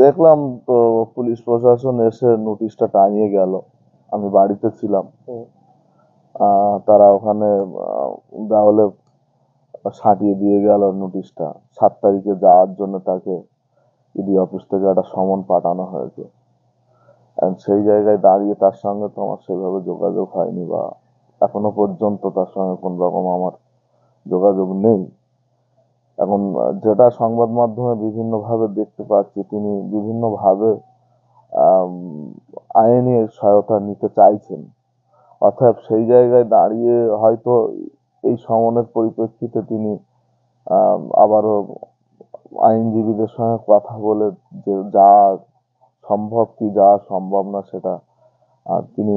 দেখলাম তো পুলিশ প্রশাসন এসে নোটিশটা টাঙিয়ে গেল। আমি বাড়িতে ছিলাম। তারা ওখানে দেওয়ালে সাটিয়ে দিয়ে গেল নোটিশটা। 7 তারিখে যাওয়ার জন্য তাকে ইডি অফিস থেকে একটা সমন পাঠানো হয়েছে। সেই জায়গায় দাঁড়িয়ে তার সঙ্গে তো আমার সেভাবে যোগাযোগ হয়নি, বা এখনো পর্যন্ত তার সঙ্গে কোন রকম আমার যোগাযোগ নেই। এখন যেটা সংবাদ মাধ্যমে বিভিন্ন ভাবে দেখতে পাচ্ছি, তিনি বিভিন্ন ভাবে আইনি সহায়তা নিতে চাইছেন। অর্থাৎ সেই জায়গায় দাঁড়িয়ে হয়তো এই সমনের পরিপ্রেক্ষিতে তিনি আবারও আইনজীবীদের সঙ্গে কথা বলে যে যা সম্ভব কি যা সম্ভব না সেটা তিনি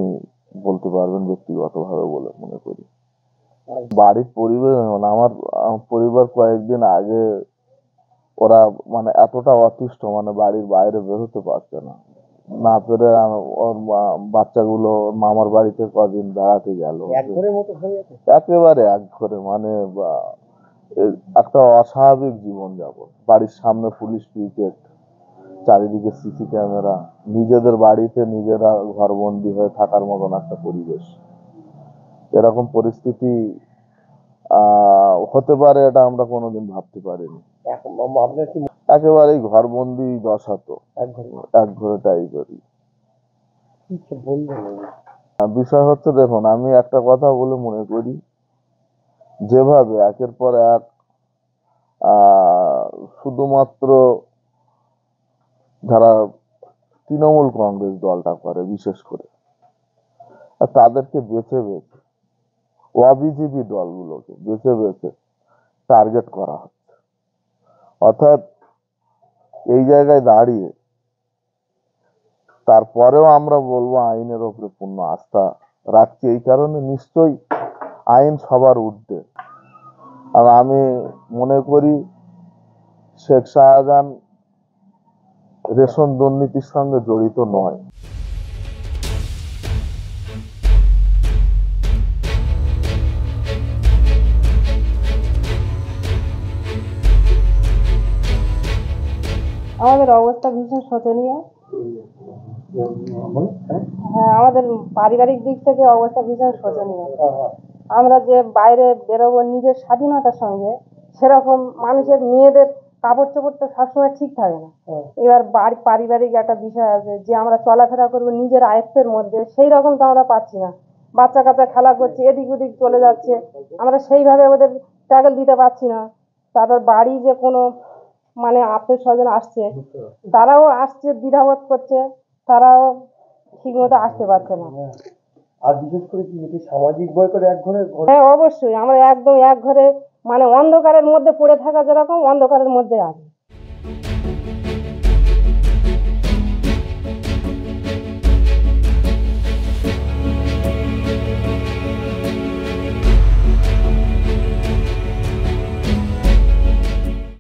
বলতে পারবেন ব্যক্তিগতভাবে বলে মনে করি। বাড়ির পরিবেশ, আমার পরিবার কয়েকদিন আগে ওরা মানে এতটা অতিষ্ঠ, মানে বাড়ির বাইরে বেরোতে পারছে না, না পেরে ওর বাচ্চাগুলো মামার বাড়িতে কদিন বেড়াতে গেল। একেবারে একঘরে, মানে একটা অস্বাভাবিক জীবন যাপন। বাড়ির সামনে পুলিশ পিকেট, চারিদিকে সিসি ক্যামেরা, নিজেদের বাড়িতে নিজেরা ঘরবন্দি হয়ে থাকার মতন একটা পরিবেশ। এরকম পরিস্থিতি হতে পারে এটা আমরা কোনোদিন ভাবতে পারিনি। একেবারেই ঘরবন্দি দশা, তো একঘরে টাইপেরই। বিষয় হচ্ছে, দেখুন আমি একটা কথা বলে মনে করি, যেভাবে একের পর এক শুধুমাত্র যারা তৃণমূল কংগ্রেস দলটা করে, বিশেষ করে তাদেরকে বেছে বেছে, অবিজেপি দলগুলোকে বেছে বেছে টার্গেট করা হচ্ছে। অর্থাৎ এই জায়গায় দাঁড়িয়ে তারপরেও আমরা বলবো আইনের ওপরে পূর্ণ আস্থা রাখছি। এই কারণে নিশ্চয়ই আইন সবার ঊর্ধ্বে। আর আমি মনে করি শেখ শাহজাহান রেশন দুর্নীতির সঙ্গে জড়িত নয়। আমাদের অবস্থা ভীষণ শোচনীয়। হ্যাঁ, আমাদের পারিবারিক দিক থেকে অবস্থা ভীষণ শোচনীয়। আমরা যে বাইরে বেরোবো নিজের স্বাধীনতার সঙ্গে, সেরকম মানুষের মেয়েদের কাপড় চোপড় তো সবসময় ঠিক থাকে না। এবার পারিবারিক একটা বিষয় আছে যে আমরা চলাফেরা করবো নিজের আয়ত্তের মধ্যে, সেই রকম তো আমরা পাচ্ছি না। বাচ্চা কাচ্চা খেলা করছে, এদিক ওদিক চলে যাচ্ছে, আমরা সেইভাবে ওদের ট্যাগল দিতে পারছি না। তারপর বাড়ি যে কোনো মানে আত্মীয় স্বজন আসছে, তারাও আসছে দ্বিধাবোধ করছে, তারাও ঠিক মতো আসতে পারছে না। আর বিশেষ করে কি এটি সামাজিক বয়কট এক ঘরে? হ্যাঁ, অবশ্যই আমরা একদম এক ঘরে, মানে অন্ধকারের মধ্যে পড়ে থাকা যেরকম অন্ধকারের মধ্যে আছি।